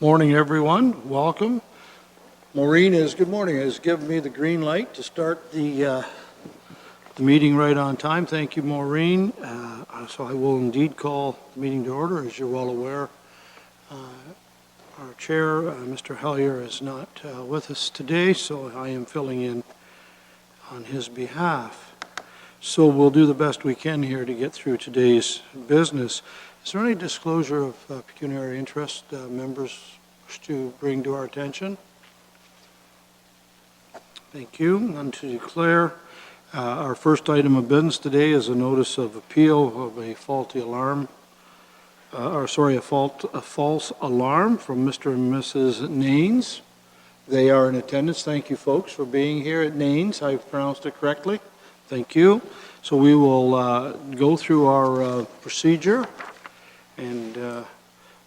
Morning, everyone. Welcome. Maureen good morning, has given me the green light to start the meeting right on time. Thank you, Maureen. So I will indeed call the meeting to order. As you're well aware, our chair, Mr. Hellier, is not with us today, so I am filling in on his behalf. So we'll do the best we can here to get through today's business. Is there any disclosure of pecuniary interest members wish to bring to our attention? Thank you. None to declare. Our first item of business today is a notice of appeal of a faulty alarm, a false alarm from Mr. and Mrs. Naines. They are in attendance. Thank you, folks, for being here at Naines. I pronounced it correctly. Thank you. So we will go through our procedure, and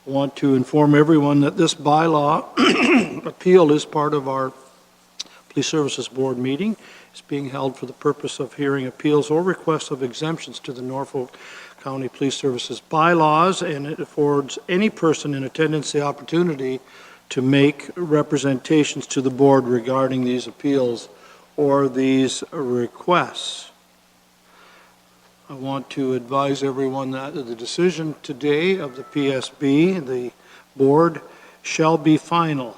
want to inform everyone that this bylaw appeal is part of our Police Services Board meeting. It's being held for the purpose of hearing appeals or requests of exemptions to the Norfolk County Police Services bylaws, and it affords any person in attendance the opportunity to make representations to the board regarding these appeals or these requests. I want to advise everyone that the decision today of the PSB, the board, shall be final.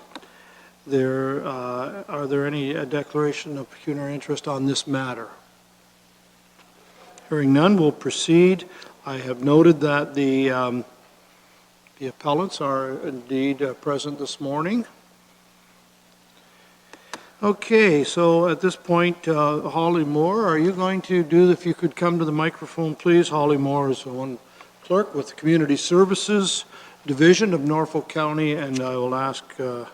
Are there any declaration of pecuniary interest on this matter? Hearing none, we'll proceed. I have noted that the appellants are indeed present this morning. Okay, so at this point, Holly Moore, are you going to do, if you could come to the microphone, please. Holly Moore is the one clerk with the Community Services Division of Norfolk County, and I will ask her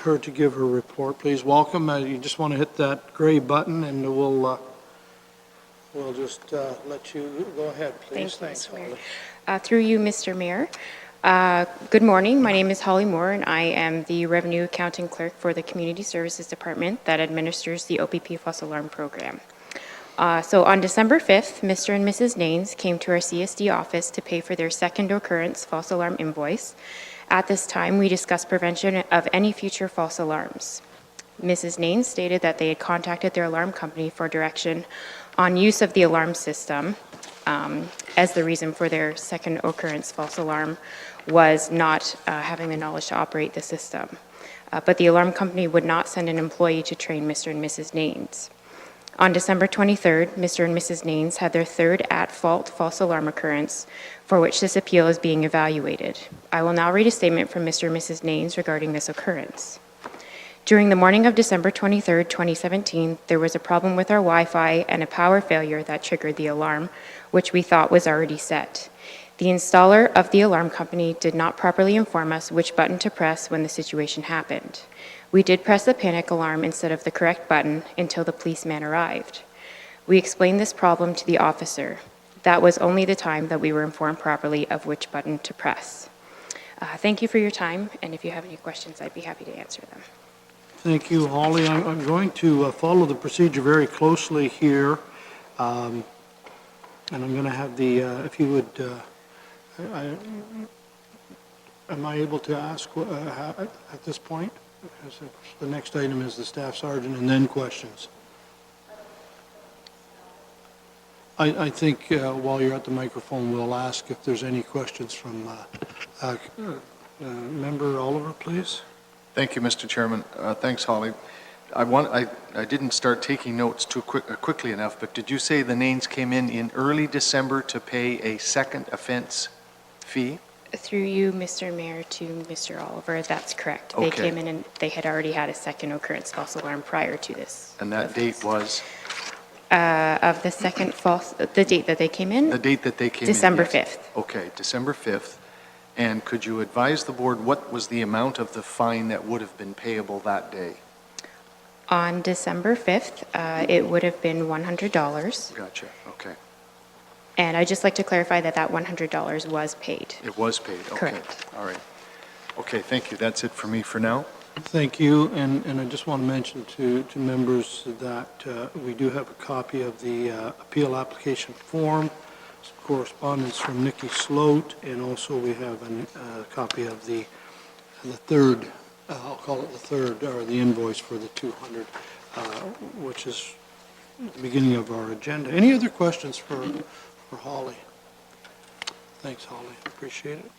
to give her report, please. Welcome. You just want to hit that gray button, and we'll just let you go ahead, please. Thanks, Mayor. Through you, Mr. Mayor. Good morning. My name is Holly Moore, and I am the Revenue Accounting Clerk for the Community Services Department that administers the OPP false alarm program. So on December 5th, Mr. and Mrs. Naines came to our CSD office to pay for their second occurrence false alarm invoice. At this time, we discussed prevention of any future false alarms. Mrs. Naines stated that they had contacted their alarm company for direction on use of the alarm system, as the reason for their second occurrence false alarm was not having the knowledge to operate the system. But the alarm company would not send an employee to train Mr. and Mrs. Naines. On December 23rd, Mr. and Mrs. Naines had their third at-fault false alarm occurrence, for which this appeal is being evaluated. I will now read a statement from Mr. and Mrs. Naines regarding this occurrence. During the morning of December 23rd, 2017, there was a problem with our Wi-Fi and a power failure that triggered the alarm, which we thought was already set. The installer of the alarm company did not properly inform us which button to press when the situation happened. We did press the panic alarm instead of the correct button until the policeman arrived. We explained this problem to the officer. That was only the time that we were informed properly of which button to press. Thank you for your time, and if you have any questions, I'd be happy to answer them. Thank you, Holly. I'm going to follow the procedure very closely here, and I'm going to have the, if you would, am I able to ask at this point? Because the next item is the staff sergeant and then questions. I think while you're at the microphone, we'll ask if there's any questions from Member Oliver, please. Thank you, Mr. Chairman. Thanks, Holly. I didn't start taking notes too quickly enough, but did you say the Naines came in early December to pay a second offense fee? Through you, Mr. Mayor, to Mr. Oliver, that's correct. Okay. They came in and they had already had a second occurrence false alarm prior to this. And that date was? Of the second false, the date that they came in? The date that they came December in. December 5th. Okay, December 5th. And could you advise the board what was the amount of the fine that would have been payable that day? On December 5th, it would have been $100. Gotcha, okay. And I'd just like to clarify that that $100 was paid. It was paid, okay. Correct. All right. Okay, thank you. That's it for me for now. Thank you, and I just want to mention to members that we do have a copy of the appeal application form correspondence from Nikki Sloat, and also we have a copy of the third, I'll call it the third, or the invoice for the 200, which is at the beginning of our agenda. Any other questions for Holly? Thanks, Holly. Appreciate it.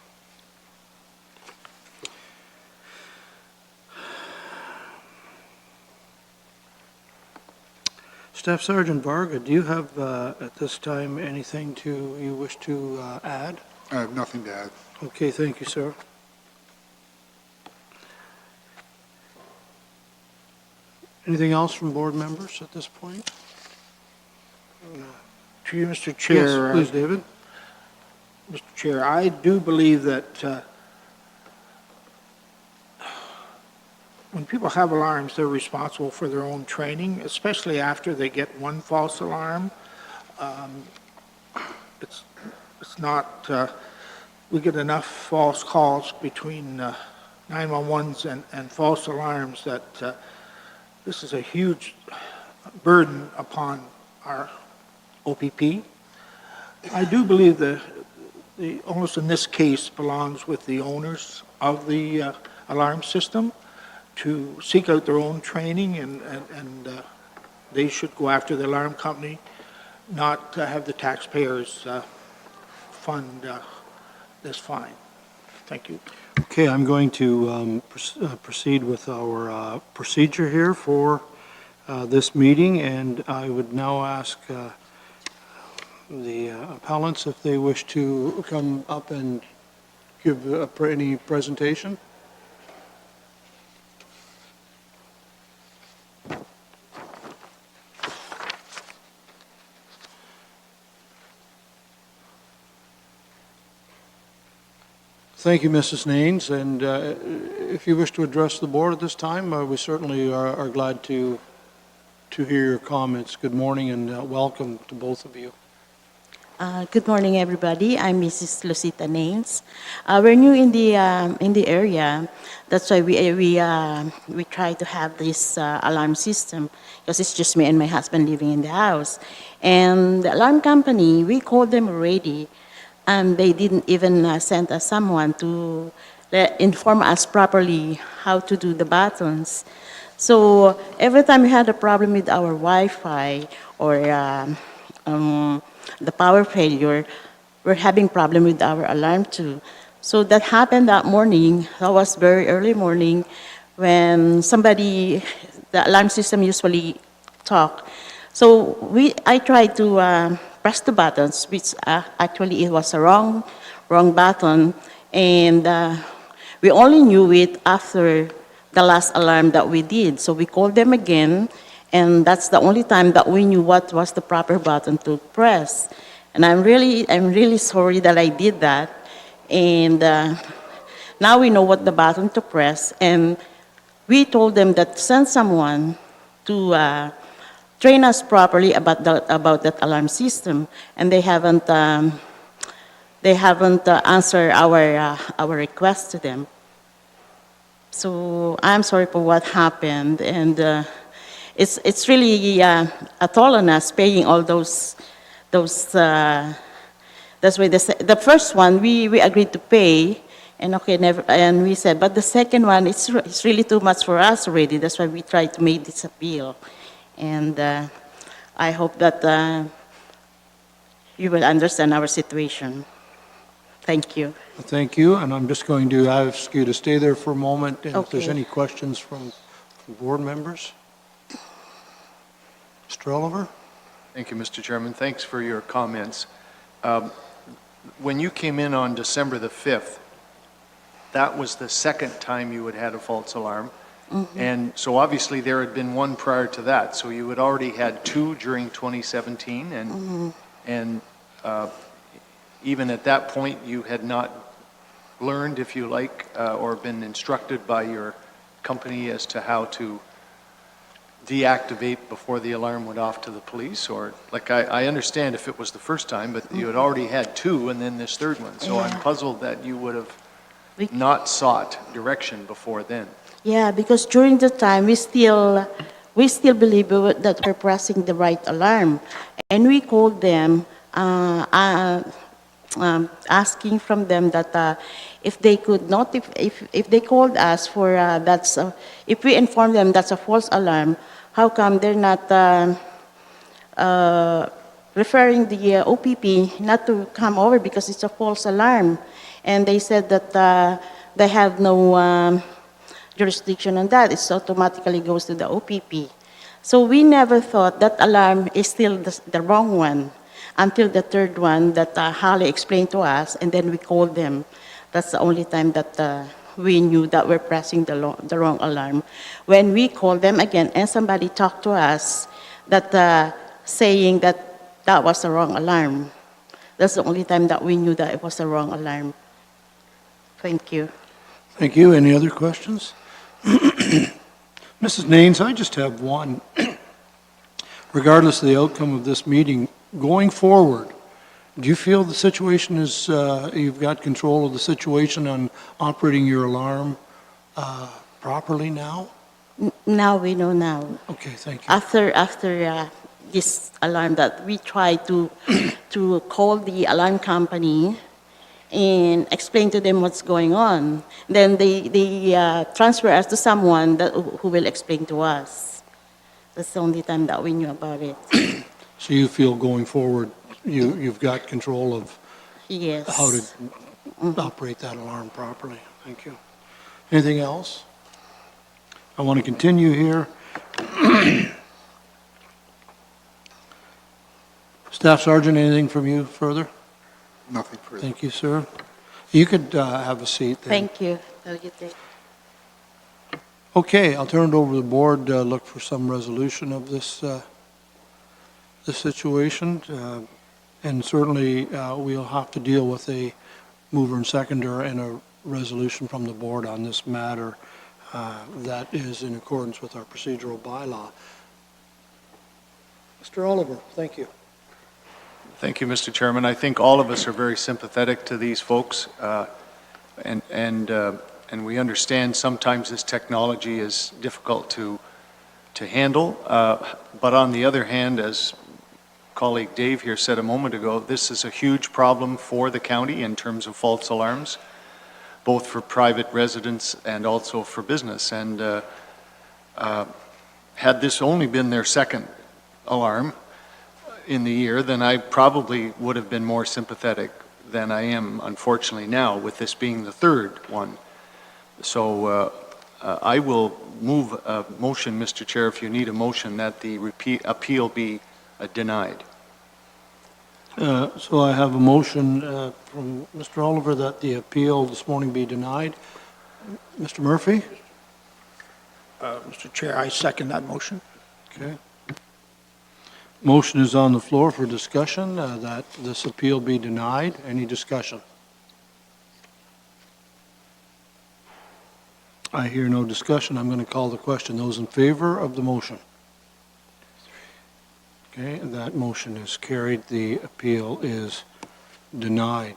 Staff Sergeant Varga, do you have at this time anything you wish to add? I have nothing to add. Okay, thank you, sir. Anything else from board members at this point? To you, Mr. Chair. Yes, please, David. Mr. Chair, I do believe that when people have alarms, they're responsible for their own training, especially after they get one false alarm. It's not, we get enough false calls between 911s and false alarms that this is a huge burden upon our OPP. I do believe the onus in this case belongs with the owners of the alarm system to seek out their own training, and they should go after the alarm company, not have the taxpayers fund this fine. Thank you. Okay, I'm going to proceed with our procedure here for this meeting, and I would now ask the appellants if they wish to come up and give any presentation. Thank you, Mrs. Naines, and if you wish to address the board at this time, we certainly are glad to hear your comments. Good morning and welcome to both of you. Good morning, everybody. I'm Mrs. Lucita Naines. We're new in the area. That's why we try to have this alarm system, because it's just me and my husband living in the house. And the alarm company, we called them already, and they didn't even send us someone to inform us properly how to do the buttons. So every time we had a problem with our Wi-Fi or the power failure, we're having problem with our alarm too. So that happened that morning. That was very early morning when the alarm system usually talk. So I tried to press the buttons, which actually it was a wrong button, and we only knew it after the last alarm that we did. So we called them again, and that's the only time that we knew what was the proper button to press. And I'm really sorry that I did that. And now we know what the button to press, and we told them that send someone to train us properly about that alarm system, and they haven't answered our request to them. So I'm sorry for what happened, and it's really a toll on us paying all those. That's why the first one we agreed to pay, and and we said, but the second one it's really too much for us already. That's why we tried to make this appeal, and I hope that you will understand our situation. Thank you. Thank you, and I'm just going to ask you to stay there for a moment, and if there's Okay. any questions from board members. Mr. Oliver? Thank you, Mr. Chairman. Thanks for your comments. When you came in on December the 5th, that was the second time you had had a false alarm. And so obviously there had been one prior to that. So you had already had two during 2017, and even at that point you had not learned, if you like, or been instructed by your company as to how to deactivate before the alarm went off to the police? Or, like, I understand if it was the first time, but you had already had two and then this third one. So I'm puzzled that you would have not sought direction before then. Yeah, because during the time we still believe that we're pressing the right alarm, and we called them asking from them that if they could not, if they called us for if we inform them that's a false alarm, how come they're not referring the OPP not to come over because it's a false alarm? And they said that they have no jurisdiction on that. It automatically goes to the OPP. So we never thought that alarm is still the wrong one until the third one that Holly explained to us, and then we called them. That's the only time that we knew that we're pressing the wrong alarm. When we called them again, and somebody talked to us that saying that that was the wrong alarm. That's the only time that we knew that it was the wrong alarm. Thank you. Thank you. Any other questions? Mrs. Naines, I just have one. Regardless of the outcome of this meeting, going forward, do you feel the situation is, you've got control of the situation on operating your alarm properly now? Now we know now. Okay, thank you. After this alarm that we tried to call the alarm company and explain to them what's going on. Then they transfer us to someone who will explain to us. That's the only time that we knew about it. So you feel going forward, you've got control of Yes. how to operate that alarm properly? Thank you. Anything else? I want to continue here. Staff Sergeant, anything from you further? Nothing further. Thank you, sir. You could have a seat then. Thank you. Have a good day. Okay, I'll turn it over to the board, look for some resolution of this situation. And certainly, we'll have to deal with a mover and seconder and a resolution from the board on this matter that is in accordance with our procedural bylaw. Mr. Oliver, thank you. Thank you, Mr. Chairman. I think all of us are very sympathetic to these folks, and we understand sometimes this technology is difficult to handle. But on the other hand, as colleague Dave here said a moment ago, this is a huge problem for the county in terms of false alarms, both for private residents and also for business. And had this only been their second alarm in the year, then I probably would have been more sympathetic than I am, unfortunately, now, with this being the third one. So I will move a motion, Mr. Chair, if you need a motion, that the appeal be denied. So I have a motion from Mr. Oliver that the appeal this morning be denied. Mr. Murphy? Mr. Chair, I second that motion. Okay. Motion is on the floor for discussion that this appeal be denied. Any discussion? I hear no discussion. I'm going to call the question. Those in favor of the motion? Okay, that motion is carried. The appeal is denied.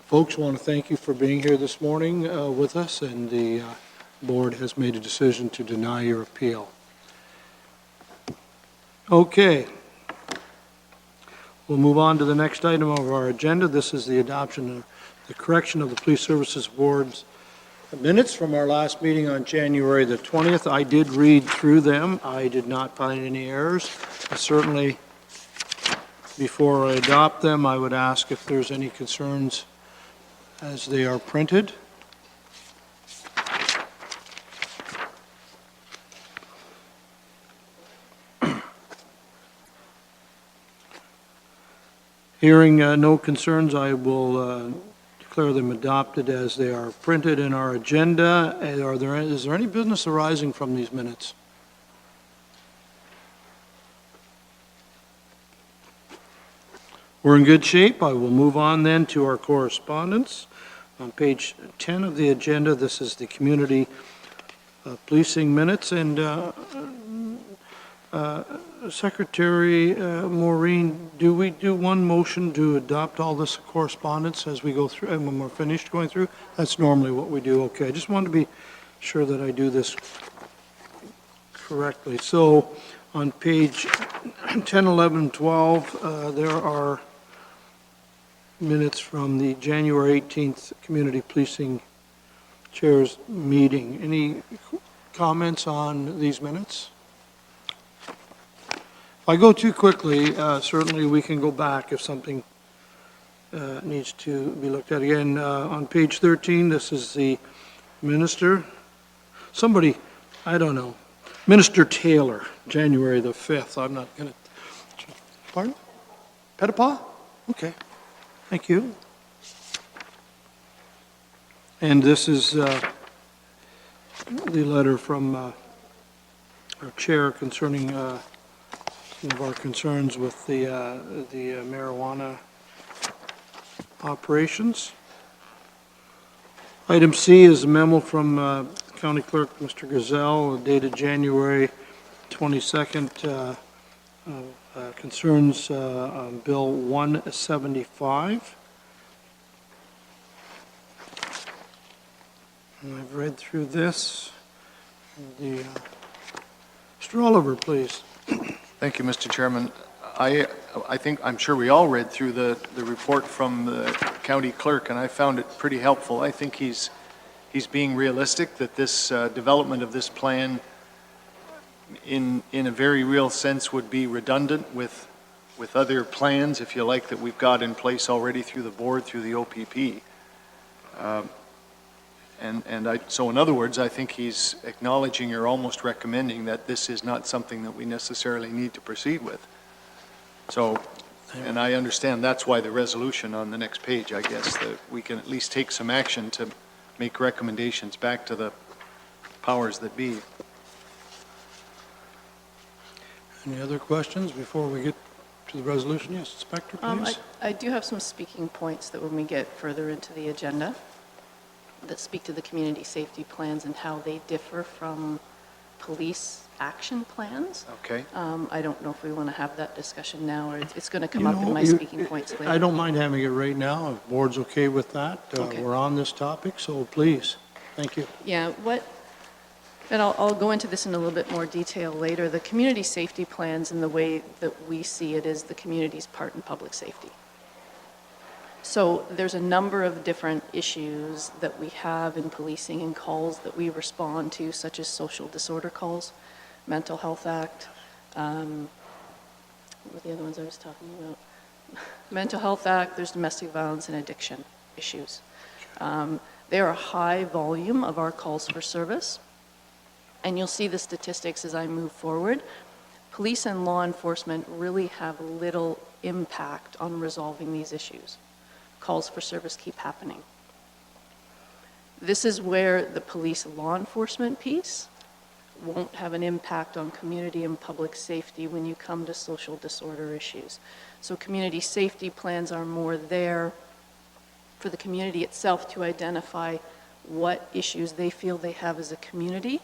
Folks, I want to thank you for being here this morning with us, and the board has made a decision to deny your appeal. Okay. We'll move on to the next item of our agenda. This is the adoption of the correction of the Police Services Board's minutes from our last meeting on January the 20th. I did read through them. I did not find any errors. Certainly, before I adopt them, I would ask if there's any concerns as they are printed. Hearing no concerns, I will declare them adopted as they are printed in our agenda. Is there any business arising from these minutes? We're in good shape. I will move on then to our correspondence. On page 10 of the agenda, this is the community policing minutes, and Secretary Maureen, do we do one motion to adopt all this correspondence as we go through, and when we're finished going through? That's normally what we do. Okay, I just wanted to be sure that I do this correctly. So on page 10, 11, 12, there are minutes from the January 18th Community Policing Chairs meeting. Any comments on these minutes? If I go too quickly, certainly we can go back if something needs to be looked at again. On page 13, this is the minister. Somebody, I don't know, Minister Taylor, January the 5th. I'm not going to, pardon? Pettipaw? Okay, thank you. And this is the letter from our chair concerning some of our concerns with the marijuana operations. Item C is a memo from County Clerk, Mr. Gazelle, dated January 22nd, concerns Bill 175. And I've read through this. Mr. Oliver, please. Thank you, Mr. Chairman. I think, I'm sure we all read through the report from the county clerk, and I found it pretty helpful. I think he's being realistic that this development of this plan in a very real sense would be redundant with other plans, if you like, that we've got in place already through the board, through the OPP. So in other words, I think he's acknowledging or almost recommending that this is not something that we necessarily need to proceed with. So, and I understand that's why the resolution on the next page, I guess, that we can at least take some action to make recommendations back to the powers that be. Any other questions before we get to the resolution? Yes, Inspector, please. I do have some speaking points that when we get further into the agenda that speak to the community safety plans and how they differ from police action plans. Okay. I don't know if we want to have that discussion now, or it's going to come You up know, in my speaking points later. I don't mind having it right now, if the board's okay with that. Okay. We're on this topic, so please, thank you. Yeah, and I'll go into this in a little bit more detail later. The community safety plans, and the way that we see it, is the community's part in public safety. So there's a number of different issues that we have in policing and calls that we respond to, such as social disorder calls, Mental Health Act, what were the other ones I was talking about? Mental Health Act, there's domestic violence and addiction issues. They are a high volume of our calls for service, and you'll see the statistics as I move forward. Police and law enforcement really have little impact on resolving these issues. Calls for service keep happening. This is where the police law enforcement piece won't have an impact on community and public safety when you come to social disorder issues. So community safety plans are more there for the community itself to identify what issues they feel they have as a community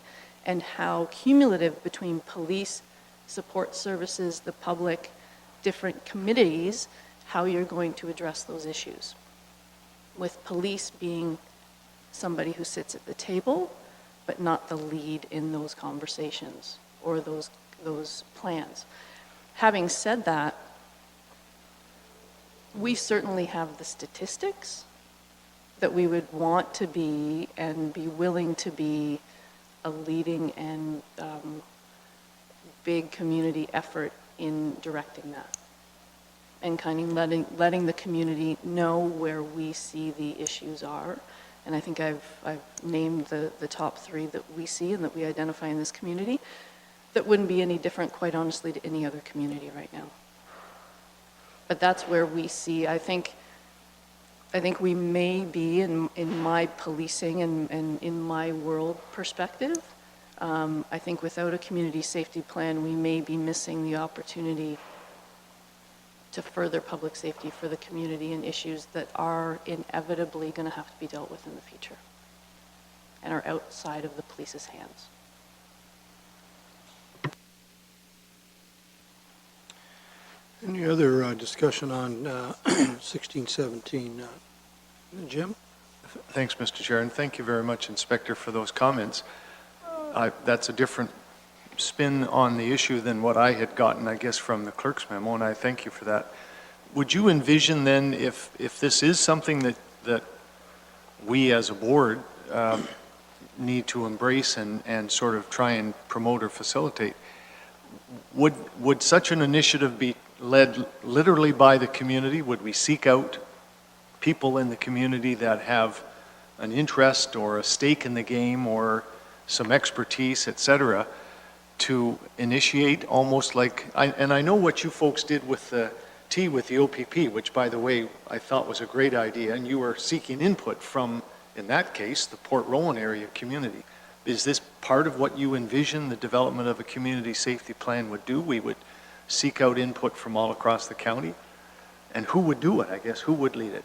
and how cumulative between police, support services, the public, different committees, how you're going to address those issues. With police being somebody who sits at the table, but not the lead in those conversations or those plans. Having said that, we certainly have the statistics that we would want to be and be willing to be a leading and big community effort in directing that. And kind of letting the community know where we see the issues are. And I think I've named the top three that we see and that we identify in this community that wouldn't be any different, quite honestly, to any other community right now. But that's where we see, I think we may be, in my policing and in my world perspective, I think without a community safety plan, we may be missing the opportunity to further public safety for the community and issues that are inevitably going to have to be dealt with in the future and are outside of the police's hands. Any other discussion on 1617? Jim? Thanks, Mr. Chair, and thank you very much, Inspector, for those comments. That's a different spin on the issue than what I had gotten, I guess, from the clerk's memo, and I thank you for that. would you envision then, if this is something that we as a board need to embrace and sort of try and promote or facilitate, would such an initiative be led literally by the community? Would we seek out people in the community that have an interest or a stake in the game or some expertise, et cetera, to initiate almost like, and I know what you folks did with the OPP, which, by the way, I thought was a great idea, and you were seeking input from, in that case, the Port Rowan area community. Is this part of what you envision the development of a community safety plan would do? We would seek out input from all across the county? And who would do it, I guess? Who would lead it?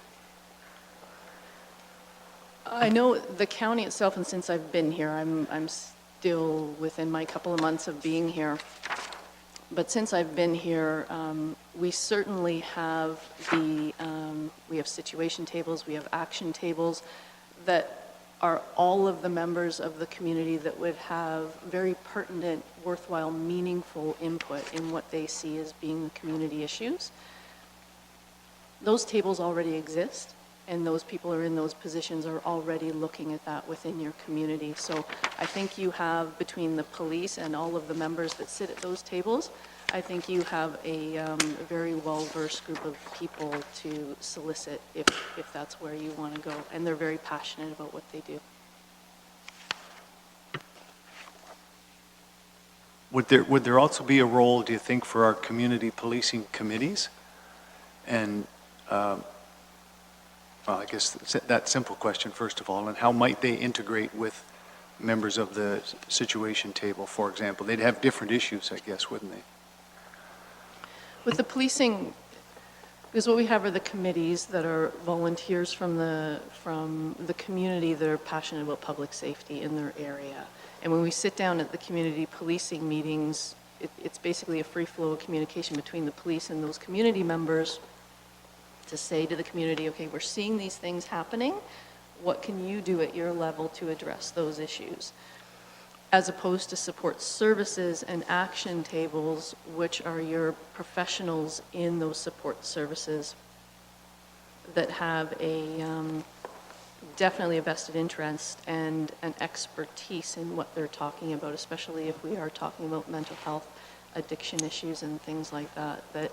I know the county itself, and since I've been here, I'm still within my couple of months of being here. But since I've been here, we certainly have we have situation tables, we have action tables that are all of the members of the community that would have very pertinent, worthwhile, meaningful input in what they see as being the community issues. Those tables already exist, and those people are in those positions are already looking at that within your community. So I think you have, between the police and all of the members that sit at those tables, I think you have a very well-versed group of people to solicit if that's where you want to go. And they're very passionate about what they do. Would there also be a role, do you think, for our community policing committees? And well, I guess that simple question, first of all, and how might they integrate with members of the situation table, for example? They'd have different issues, I guess, wouldn't they? With the policing, because what we have are the committees that are volunteers from the community that are passionate about public safety in their area. And when we sit down at the community policing meetings, it's basically a free flow of communication between the police and those community members to say to the community, okay, we're seeing these things happening. What can you do at your level to address those issues? As opposed to support services and action tables, which are your professionals in those support services that have definitely a vested interest and an expertise in what they're talking about, especially if we are talking about mental health, addiction issues and things like that, that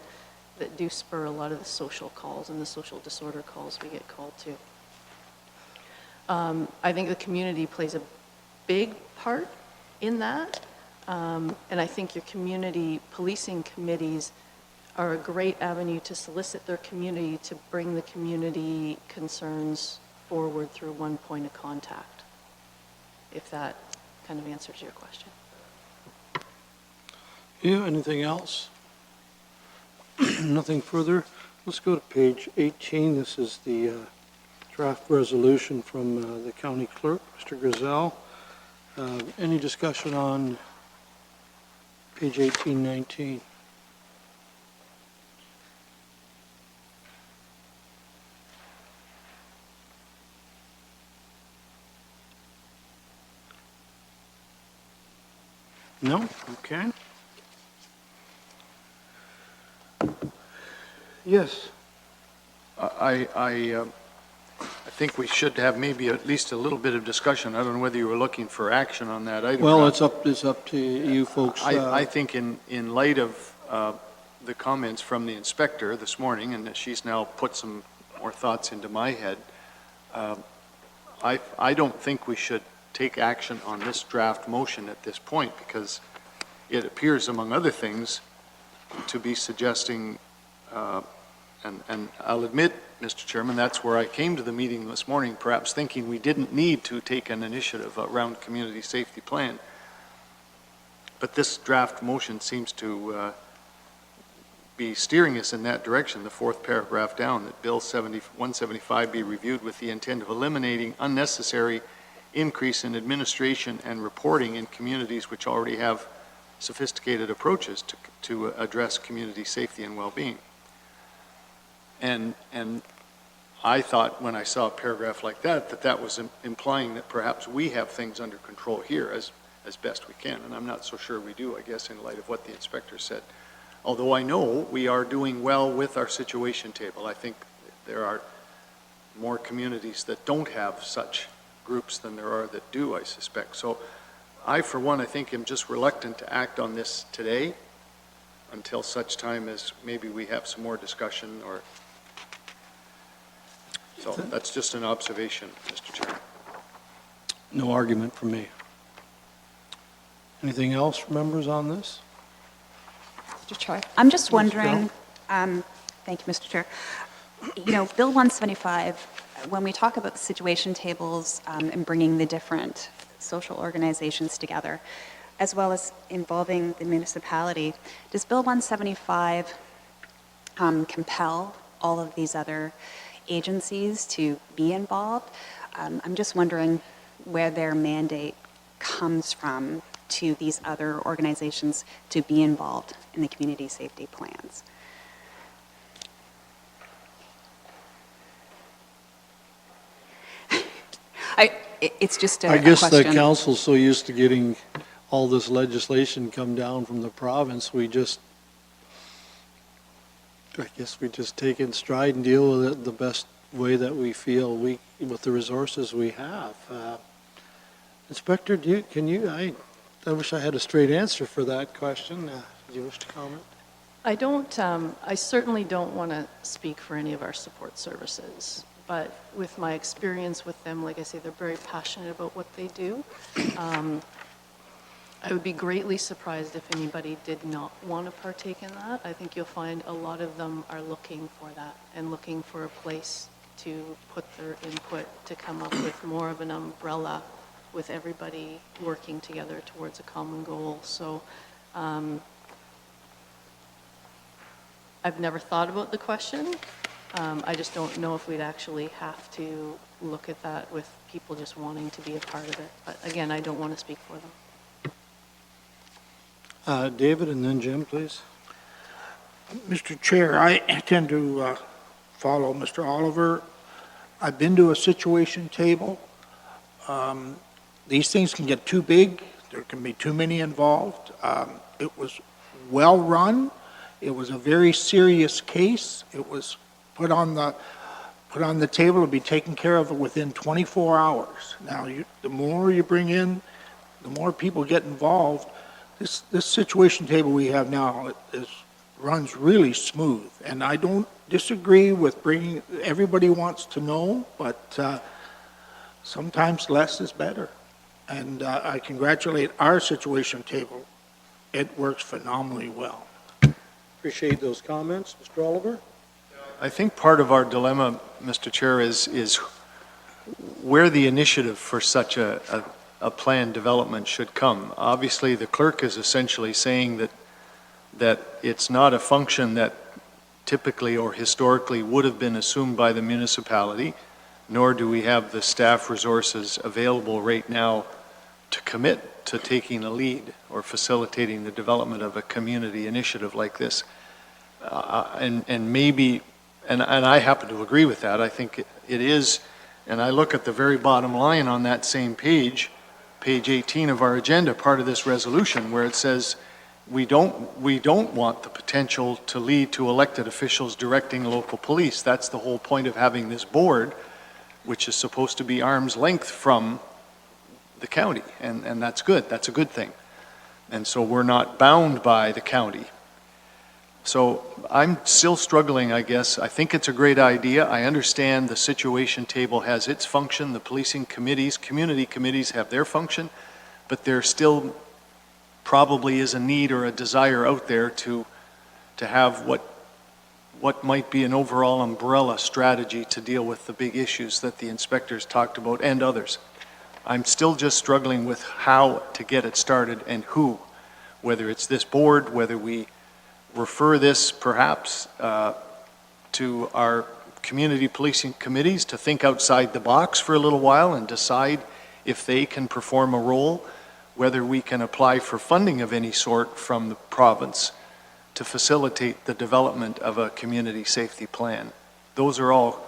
do spur a lot of the social calls and the social disorder calls we get called to. I think the community plays a big part in that, and I think your community policing committees are a great avenue to solicit their community to bring the community concerns forward through one point of contact, if that kind of answers your question. Yeah, anything else? Nothing further. Let's go to page 18. This is the draft resolution from the county clerk, Mr. Griselle. Any discussion on page 18, 19? No? Okay. Yes. I think we should have maybe at least a little bit of discussion. I don't know whether you were looking for action on that item. Well, it's up to you folks. I think in light of the comments from the inspector this morning, and that she's now put some more thoughts into my head, I don't think we should take action on this draft motion at this point, because it appears, among other things, to be suggesting, and I'll admit, Mr. Chairman, that's where I came to the meeting this morning, perhaps thinking we didn't need to take an initiative around community safety plan. But this draft motion seems to be steering us in that direction, the fourth paragraph down, that Bill 175 be reviewed with the intent of eliminating unnecessary increase in administration and reporting in communities which already have sophisticated approaches to address community safety and well-being. And I thought when I saw a paragraph like that, that was implying that perhaps we have things under control here as best we can. And I'm not so sure we do, I guess, in light of what the inspector said. although I know we are doing well with our situation table. I think there are more communities that don't have such groups than there are that do, I suspect. So I, for one, I think am just reluctant to act on this today until such time as maybe we have some more discussion or, so that's just an observation, Mr. Chairman. No argument from me. Anything else from members on this? Mr. Chair, I'm just Ms. wondering, thank you, Mr. Chair. You know, Bill 175, when we talk about the situation tables and bringing the different social organizations together, as well as involving the municipality, does Bill 175 compel all of these other agencies to be involved? I'm just wondering where their mandate comes from to these other organizations to be involved in the community safety plans. It's just a I guess the question. council's so used to getting all this legislation come down from the province, I guess we just take it in stride and deal with it the best way that we feel with the resources we have. Inspector, I wish I had a straight answer for that question. Do you wish to comment? I certainly don't want to speak for any of our support services, but with my experience with them, like I say, they're very passionate about what they do. I would be greatly surprised if anybody did not want to partake in that. I think you'll find a lot of them are looking for that and looking for a place to put their input to come up with more of an umbrella with everybody working together towards a common goal. So I've never thought about the question. I just don't know if we'd actually have to look at that with people just wanting to be a part of it. But again, I don't want to speak for them. David and then Jim, please. Mr. Chair, I tend to follow Mr. Oliver. I've been to a situation table. These things can get too big. There can be too many involved. It was well run. It was a very serious case. It was put on the table to be taken care of within 24 hours. Now, the more you bring in, the more people get involved. This situation table we have now runs really smooth, and I don't disagree with bringing, everybody wants to know, but sometimes less is better. And I congratulate our situation table. It works phenomenally well. Appreciate those comments. Mr. Oliver? I think part of our dilemma, Mr. Chair, is where the initiative for such a planned development should come. Obviously, the clerk is essentially saying that it's not a function that typically or historically would have been assumed by the municipality, nor do we have the staff resources available right now to commit to taking a lead or facilitating the development of a community initiative like this. And maybe, and I happen to agree with that, I think it is, and I look at the very bottom line on that same page 18 of our agenda, part of this resolution, where it says we don't want the potential to lead to elected officials directing local police. That's the whole point of having this board, which is supposed to be arm's length from the county, and that's good. That's a good thing. And so we're not bound by the county. So I'm still struggling, I guess. I think it's a great idea. I understand the situation table has its function. The policing committees, community committees have their function, but there still probably is a need or a desire out there to have what might be an overall umbrella strategy to deal with the big issues that the inspectors talked about and others. I'm still just struggling with how to get it started and who, whether it's this board, whether we refer this perhaps to our community policing committees to think outside the box for a little while and decide if they can perform a role, whether we can apply for funding of any sort from the province to facilitate the development of a community safety plan. Those are all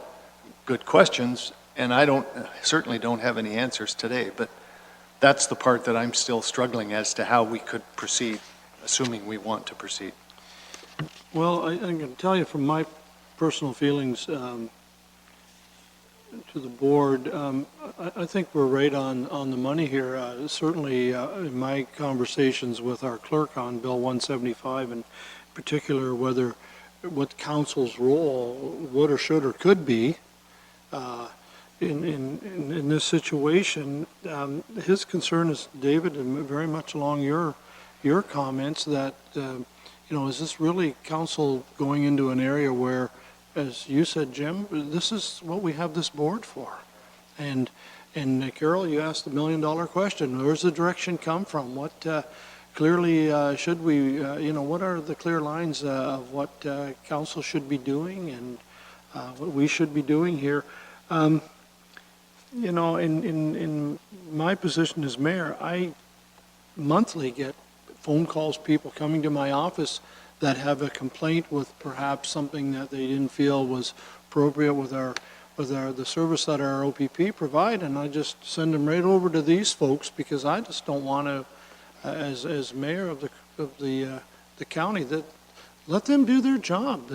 good questions, and I certainly don't have any answers today, but that's the part that I'm still struggling as to how we could proceed, assuming we want to proceed. Well, I can tell you from my personal feelings to the board, I think we're right on the money here. Certainly, in my conversations with our clerk on Bill 175, in particular, what council's role would or should or could be in this situation. His concern is, David, and very much along your comments, that is this really council going into an area where, as you said, Jim, this is what we have this board for? And Carol, you asked the million-dollar question: where's the direction come from? What clearly should we? What are the clear lines of what council should be doing and what we should be doing here? In my position as mayor, I monthly get phone calls, people coming to my office that have a complaint with perhaps something that they didn't feel was appropriate with the service that our OPP provide, and I just send them right over to these folks, because I just don't want to, as mayor of the county, that let them do their job.